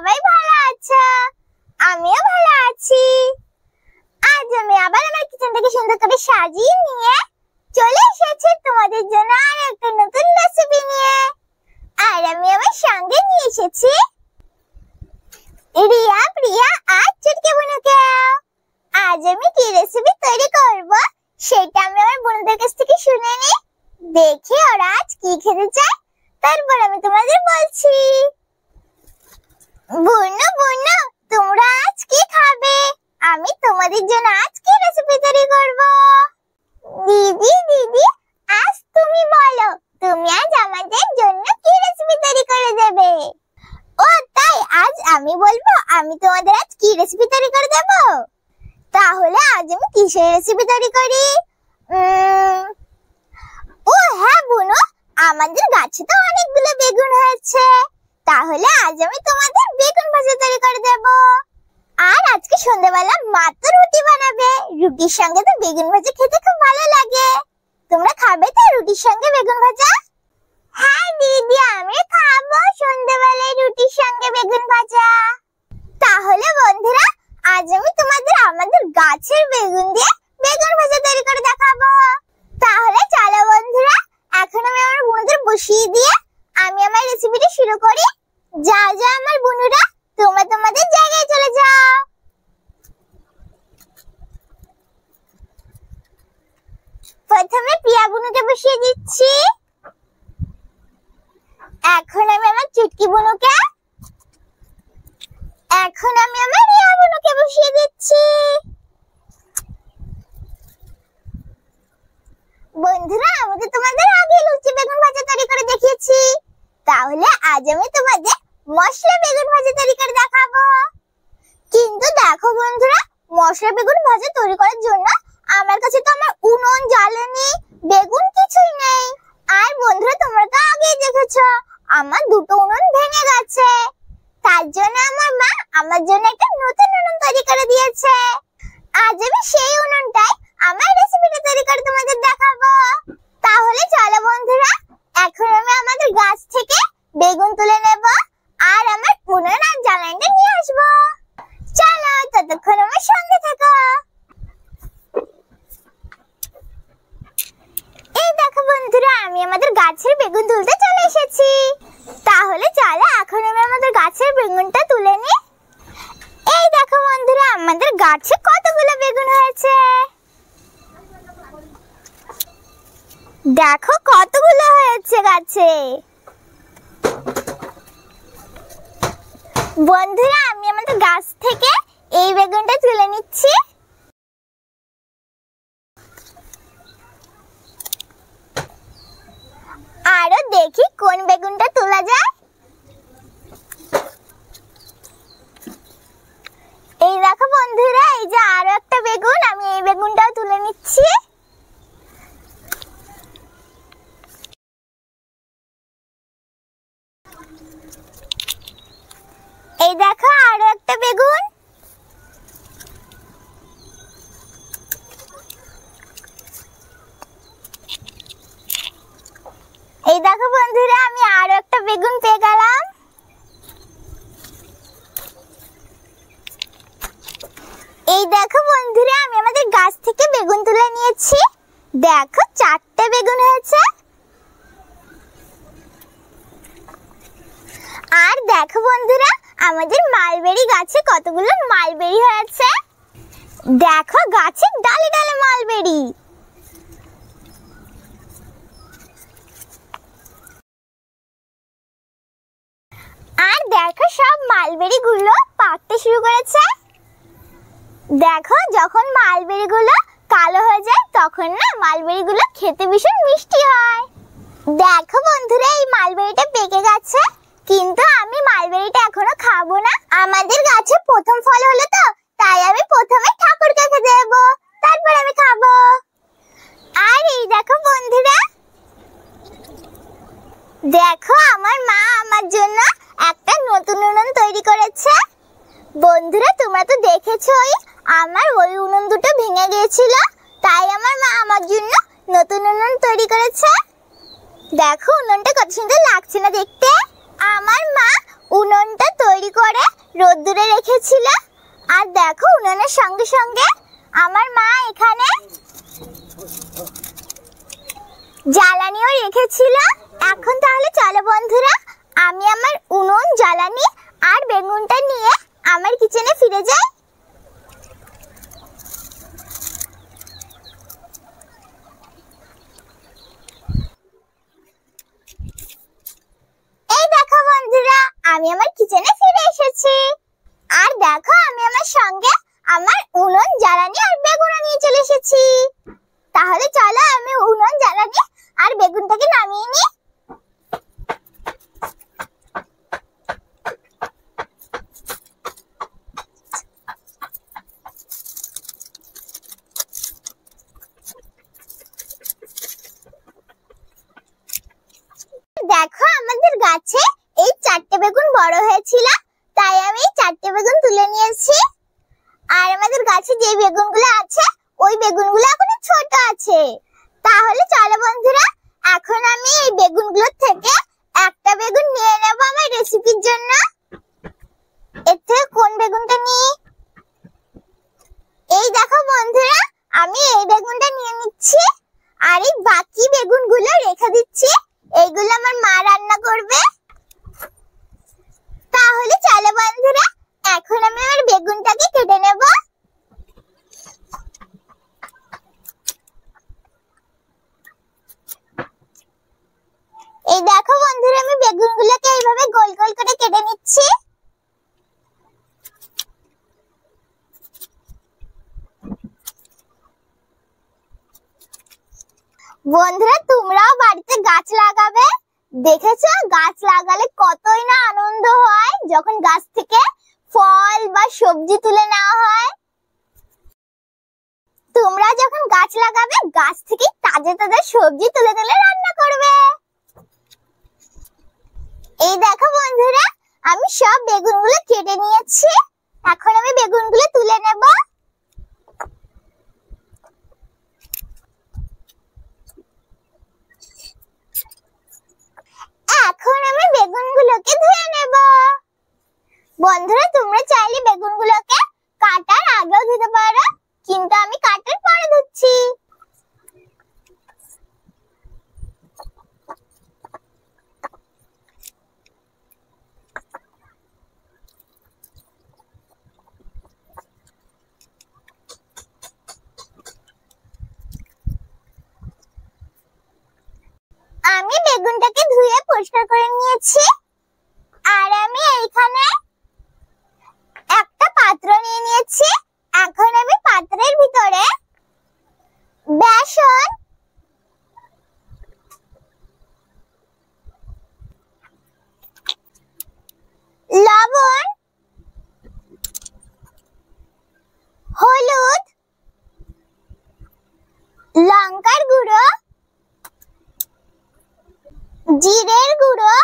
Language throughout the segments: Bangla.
সবাই ভালো আছো? আমিও ভালো আছি। আজ আমি আবার আমার কিচেনটাকে সুন্দর করে সাজিয়ে নিয়ে চলে এসেছি তোমাদের জন্য আর একটা নতুন রেসিপি নিয়ে। আর আমি আমার সঙ্গে নিয়ে এসেছি রিয়া, প্রিয়া আর চুটকি বুনুকে। আজ আমি কি রেসিপি তৈরি করব সেটা আমি আমার বোনদের কাছ থেকে শুনে নিই, দেখি ওরা আজ কি খেতে চায় তারপর আমি তোমাদের বলছি। বুনু বুনু, তোমরা আজ কি খাবে? আমি তোমাদের জন্য আজ কি রেসিপি তৈরি করব। দিদি দিদি, আজ তুমি বলো, তুমি আজ আমাদের জন্য কি রেসিপি তৈরি করে দেবে? ও তাই, আজ আমি বলবো আমি তোমাদের আজ কি রেসিপি তৈরি করে দেব। তাহলে আজ আমি কিসের রেসিপি তৈরি করি? ও হ্যাঁ বুনু, আমাদের গাছে তো অনেকগুলো বেগুন হয়েছে, তাহলে আজ আমি তোমাদের বেগুন ভাজা তৈরি করে দেব। আর আজকে সন্ধ্যাবেলা মা তো রুটি বানাবে, রুটির সঙ্গে তো বেগুন ভাজা খেতে খুব ভালো লাগে। তোমরা খাবে তো রুটির সঙ্গে বেগুন ভাজা? হ্যাঁ দিদি, আমি খাবো সন্ধ্যাবেলায় রুটির সঙ্গে বেগুন ভাজা। তাহলে বন্ধুরা, আজ আমি তোমাদের আমাদের গাছের বেগুন দিয়ে বেগুন ভাজা তৈরি করে দেখাবো। তাহলে চলো বন্ধুরা, এখন আমি আমার বোনদের বসিয়ে দিয়ে আমি আমার রেসিপিটা শুরু করি। যাও যাও আমার বোনেরা, তোমরা তোমাদের জায়গায় চলে যাও। প্রথমে প্রিয়া বুনুকে বসিয়ে দিচ্ছি। এখন আমি আমার চুটকি বুনুকে, এখন আমি আমার রিয়া বুনুকে বসিয়ে দিচ্ছি। বন্ধুরা, আমি তো তোমাদের আগে লুচি বেগুন ভাজা তৈরি করে দেখিয়েছি, তাহলে আজ আমি তোমাদের মশলা বেগুন ভাজা তৈরি করে দেখাবো। কিন্তু দেখো বন্ধুরা, মশলা বেগুন ভাজা তৈরি করার জন্য আমার কাছে তো আমার উনুন, জ্বালানি, বেগুন কিছুই নেই। আর বন্ধুরা, তোমরা তো আগেই দেখেছো আমার দুটো উনুন ভেঙে গেছে, তার জন্য আমার মা আমার জন্য একটা নতুন উনুন তৈরি করে দিয়েছে। আজ আমি সেই উনুনটাই আমার রেসিপিটা তৈরি করে তোমাদের দেখাবো। তাহলে চলো বন্ধুরা, এখন আমি আমাদের গাছ থেকে বেগুন তুলে নেব আর আমার উনুন আর জ্বালানিটা নিয়ে আসবো। চলো, ততক্ষণ আমার সঙ্গে থাকো। এই দেখো বন্ধুরা, আমি আমাদের গাছের বেগুন তুলতে চলে এসেছি। তাহলে চলো এখন আমি আমাদের গাছের বেগুনটা তুলে নিই। এই দেখো বন্ধুরা, আমাদের গাছে কতগুলো বেগুন হয়েছে, দেখো কতগুলো হয়েছে গাছে। বন্ধুরা, আমি আমাদের গাছ থেকে এই বেগুনটা তুলে নিচ্ছি। আরো দেখি কোন বেগুনটা তোলা যায়। এই দেখো বন্ধুরা, এই যে আরো একটা বেগুন, আমি এই বেগুনটাও তুলে নিচ্ছি। এই দেখো আরো একটা বেগুন। এই দেখো বন্ধুরা, আমি আরো একটা বেগুন পেয়ে গেলাম। এই দেখো বন্ধুরা, আমি আমাদের গাছ থেকে বেগুন তুলে নিয়েছি, দেখো 4টে বেগুন হয়েছে। আর দেখো বন্ধুরা, আমাদের মালবেরি গাছে কতগুলো মালবেরি হয়েছে, দেখো গাছের ডালে ডালে মালবেরি। আর দেখো সব মালবেরি গুলো পাকতে শুরু করেছে। দেখো যখন মালবেরি গুলো কালো হয়ে যায় তখন না মালবেরি গুলো খেতে ভীষণ মিষ্টি হয়। দেখো বন্ধুরা, এই মালবেরিটা পেকে গেছে, কিন্তু আমি মালবেরিটা এখনো খাবো না। আমাদের গাছে প্রথম ফল হলো তো, তাই আমি প্রথমে ঠাকুরকে খেতে দেব, তারপর আমি খাবো। আর এই দেখো বন্ধুরা, দেখো আমার মা আমার জন্য একটা নতুন উনুন তৈরি করেছে। বন্ধুরা, তোমরা তো দেখেছোই আমার ওই উনুন দুটো ভেঙে গিয়েছিল, তাই আমার মা আমার জন্য নতুন উনুন তৈরি করেছে। দেখো উনুনটা কত সুন্দর লাগছে না দেখতে। আমার মা উনুনটা তৈরি করে রোদ্দুরে রেখেছিল। আর দেখো উনুনের সঙ্গে সঙ্গে আমার মা এখানে জ্বালানিও রেখেছিল। এখন তাহলে চলো বন্ধুরা, আমি আমার উনুন, জ্বালানি আর বেগুনটা নিয়ে আমার কিচেনে ফিরে যাই। এই দেখো বন্ধুরা, আমি আমার কিচেনে ফিরে এসেছি। আর দেখো আমি আমার সঙ্গে আমার উনুন, জ্বালানি আর বেগুন নিয়ে চলে এসেছি। তাহলে চলো আমি উনুন, জ্বালানি আর বেগুনটাকে নামিয়ে নিই। দেখো আমাদের গাছে এই 4টে বেগুন বড় হয়েছিল, তাই আমি এই 4টে বেগুন তুলে নিয়েছি। আর আমাদের গাছে যে বেগুনগুলো আছে ওই বেগুনগুলো এখনো ছোট আছে। তাহলে চলো বন্ধুরা, এখন আমি এই বেগুনগুলোর থেকে একটা বেগুন নিয়ে নেব আমার রেসিপির জন্য। এর থেকে কোন বেগুনটা নিই? এই দেখো বন্ধুরা, আমি এই বেগুনটা নিয়ে নিচ্ছি। আর এই বাকি বেগুনগুলো রেখে দিচ্ছি, এইগুলো আমার মা রান্না করবে। তাহলে চলো বন্ধুরা, এখন আমি আমার বেগুনটাকে কেটে নেব। এই দেখো বন্ধুরা, আমি বেগুনগুলোকে এইভাবে গোল গোল করে কেটে নিচ্ছি। বন্ধুরা, তোমরাও বাড়িতে গাছ লাগাবে। দেখেছো গাছ লাগালে কতই না আনন্দ হয় যখন গাছ থেকে ফল বা সবজি তুলে নেওয়া হয়। তোমরা যখন গাছ লাগাবে, গাছ থেকে তাজা তাজা সবজি তুলে তুলে রান্না করবে। এই দেখো বন্ধুরা, আমি সব বেগুনগুলো কেটে নিয়েছি। এখন আমি বেগুনগুলো তুলে নেব। এখন আমি বেগুনগুলোকে ধুয়ে নেব। বন্ধুরা, তোমরা চাইলে বেগুনগুলোকে কাটার আগেও ধুতে পারো, কিন্তু আমি কাটার পরে ধুচ্ছি। আমি বেগুনটাকে ধুয়ে পরিষ্কার করে নিয়েছি। আর আমি এইখানে একটা পাত্র নিয়ে নিয়েছি। এখন আমি পাত্রের ভিতরে বেসন, লবণ, হলুদ, লঙ্কার গুঁড়ো, জিরের গুঁড়ো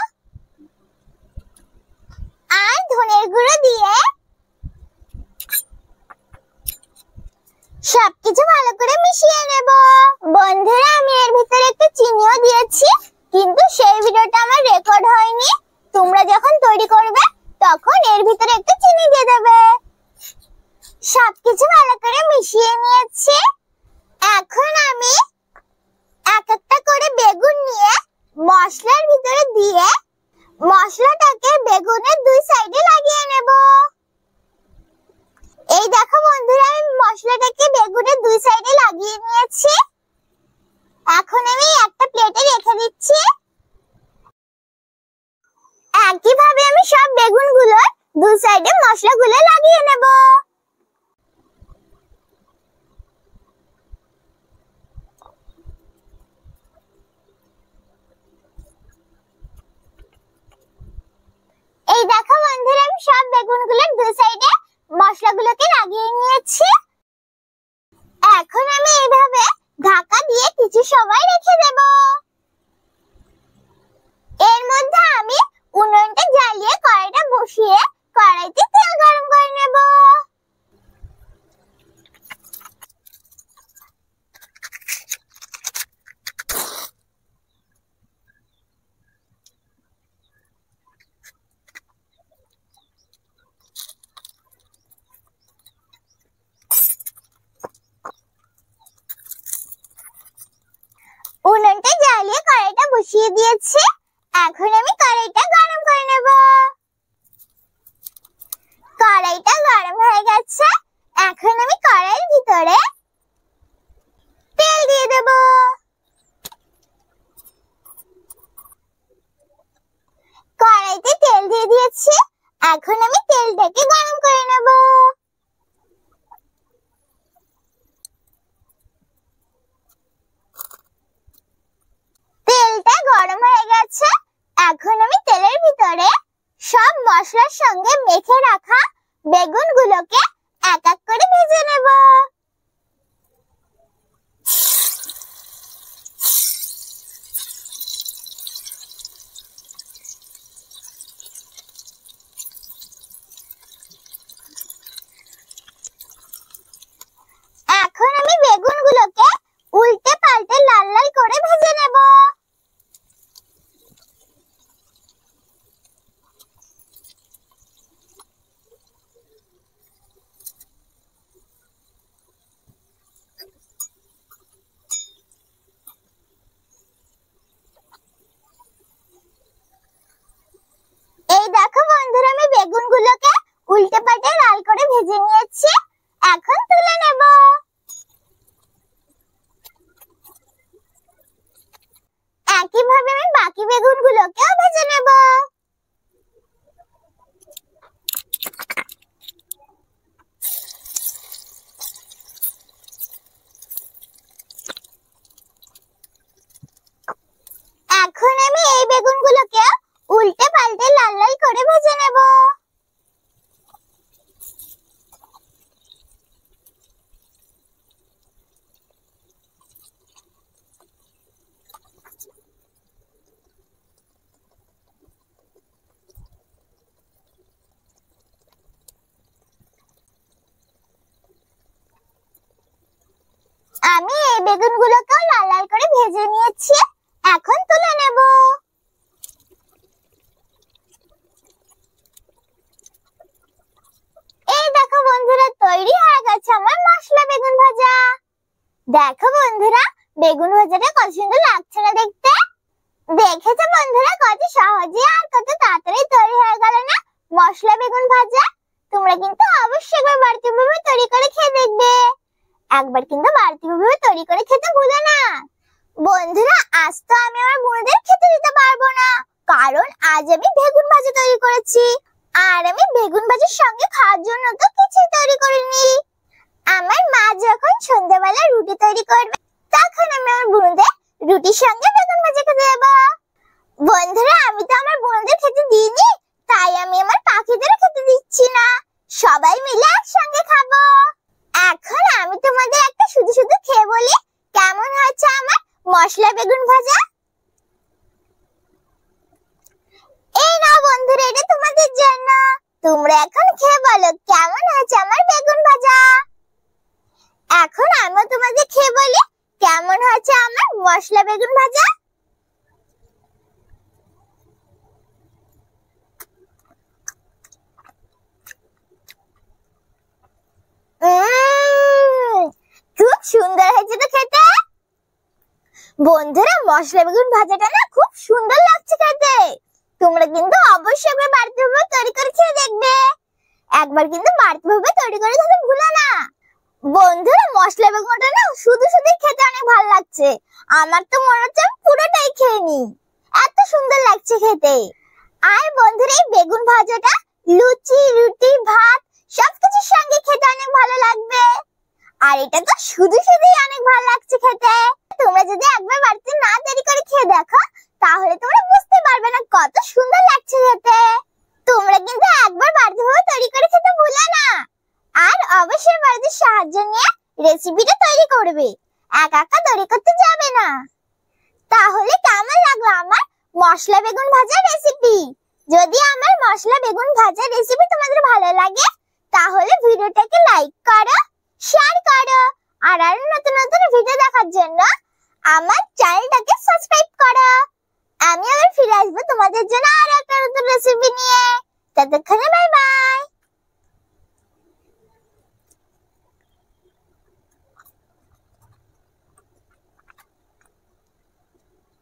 আর ধনের গুঁড়ো দিয়ে সবকিছু ভালো করে মিশিয়ে নেব। বন্ধুরা, আমি এর ভিতরে একটু চিনিও দিয়েছি, কিন্তু সেই ভিডিওটা আমার রেকর্ড হয়নি। তোমরা যখন তৈরি করবে তখন এর ভিতরে একটু চিনি দিয়ে দেবে। সবকিছু ভালো করে মিশিয়ে নিয়েছি। এখন আমি এক একটা করে বেগুন নিয়ে মশলার ভিতরে দিয়ে মশলাটাকে বেগুনের দুই সাইডে লাগিয়ে নেব। এই দেখো বন্ধুরা, আমি মশলাটাকে বেগুনের দুই সাইডে লাগিয়ে নিয়েছি। এখন আমি একটা প্লেটে রেখে দিচ্ছি। একইভাবে আমি সব বেগুনগুলোর দুই সাইডে মশলাগুলো লাগিয়ে নেব। এই দেখো বন্ধুরা, আমি সব বেগুনগুলোর দুই সাইডে মশলাগুলোকে লাগিয়ে নিয়েছি। এখন আমি এইভাবে ঢাকা দিয়ে কিছু সময় রেখে দেব। এর মধ্যে আমি উনুনটা জ্বালিয়ে কড়াইটা বসিয়ে কড়াইতে তেল গরম করে নেব। উনুনটা জ্বালিয়ে কড়াইটা বসিয়ে দিয়েছি। এখন আমি কড়াইটা গরম করে নেব। কড়াইটা গরম হয়ে গেছে। এখন আমি কড়াইয়ের ভিতরে তেল দিয়ে দেব। কড়াইতে তেল দিয়ে দিয়েছি। এখন আমি তেলটাকে গরম করে নেব। তেলটা গরম হয়ে গেছে। এখন আমি তেলের ভিতরে সব মশলার সঙ্গে মেখে রাখা বেগুনগুলোকে এক এক করে ভেজে নেব। এখন আমি বেগুনগুলোকে উল্টে পাল্টে লাল লাল করে ভেজে নেব। এই দেখো বন্ধুরা, আমি বেগুনগুলোকে উল্টে পাল্টে লাল করে ভেজে নিয়েছি। এখন তুলে নেব। একইভাবে আমি বাকি বেগুনগুলোকেও ভেজে নেব। এখন আমি এই বেগুনগুলোকে উল্টে পাল্টে লাল লাল করে ভেজে নেব। আমি এই বেগুনগুলোকেও লাল লাল করে ভেজে নিয়েছি। এখন তুলে নেব। এই দেখো বন্ধুরা, তৈরি হয়ে গেছে আমার মশলা বেগুন ভাজা। দেখো বন্ধুরা, বেগুন ভাজাটা কত সুন্দর লাগছে না দেখতে? দেখেছো বন্ধুরা, কত সহজে আর কত তাড়াতাড়ি তৈরি হয়ে গেল না মশলা বেগুন ভাজা? তোমরা কিন্তু অবশ্যই একবার বাড়িতে ভাবে তৈরি করে খেয়ে দেখবে। একবার কিন্তু বাড়িতে ভাবে তৈরি করে খেতে ভুলো না। বন্ধুরা, আজ তো আমি আমার বোনদের খেতে দিতে পারবো না, কারণ আজ আমি বেগুন ভাজা তৈরি করেছি। আর আমি বেগুন ভাজার সঙ্গে খাওয়ার জন্য তো কিছুই তৈরি করিনি। আমার মা যখন সন্ধ্যাবেলা রুটি তৈরি করবে, তখন আমি আমার বোনদের রুটির সঙ্গে বেগুন ভাজা খেতে দেবো। বন্ধুরা, আমি তো আমার বোনদের খেতে দিইনি, তাই আমি আমার পাখিদেরও খেতে দিচ্ছি না। সবাই মিলে একসঙ্গে খাবো। এখন আমি তোমাদের একটা শুধু শুধু খেয়ে বলি, কেমন হয়েছে আমার মশলা বেগুন ভাজা? এই নাও বন্ধুরা, এটা তোমাদের জন্য। তোমরা এখন খেয়ে বলো কেমন হয়েছে আমার বেগুন ভাজা। এখন আমি তোমাদের খেয়ে বলি কেমন হয়েছে আমার মশলা বেগুন ভাজা। খুব সুন্দর হয়েছে তো খেতে। বন্ধুরা, মশলা বেগুন ভাজাটা না খুব সুন্দর লাগছে খেতে। তোমরা কিন্তু অবশ্যই একবার বাড়িতে ভাবে তৈরি করে খেয়ে দেখবে। একবার কিন্তু বাড়িতে ভাবে তৈরি করে খেতে ভুলো না। বন্ধুরা, মশলা বেগুনটা না শুধু শুধু খেতে অনেক ভালো লাগছে। আমার তো মনে হচ্ছে আমি পুরোটাই খেয়ে নিই, এত সুন্দর লাগছে খেতে। আর বন্ধুরা, এই বেগুন ভাজাটা লুচি, রুটি, ভাত সবকিছুর সঙ্গে খেতে অনেক ভালো লাগবে। আর এটা তো শুধু শুধুই অনেক ভালো লাগছে খেতে। তোমরা যদি একবার বাড়িতে না তৈরি করে খেয়ে দেখো, তাহলে তোমরা বুঝতে পারবে না কত সুন্দর লাগছে খেতে। তোমরা কিন্তু একবার বাড়িতে তৈরি করে খেতে ভুলো না। আর অবশ্যই বাড়িতে সাহায্য নিয়ে রেসিপিটা তৈরি করবে, একা একা তৈরি করতে যাবে না। তাহলে কেমন লাগলো আমার মশলা বেগুন ভাজা রেসিপি? যদি আমার মশলা বেগুন ভাজা রেসিপি তোমাদের ভালো লাগে, তাহলে ভিডিওটাকে লাইক করো, শেয়ার করো। আর আরো নতুন নতুন ভিডিও দেখার জন্য আমার চ্যানেলটাকে সাবস্ক্রাইব করো। আমি আবার ফিরে আসবো তোমাদের জন্য আরো একটা নতুন রেসিপি নিয়ে। ততক্ষণে বাই বাই।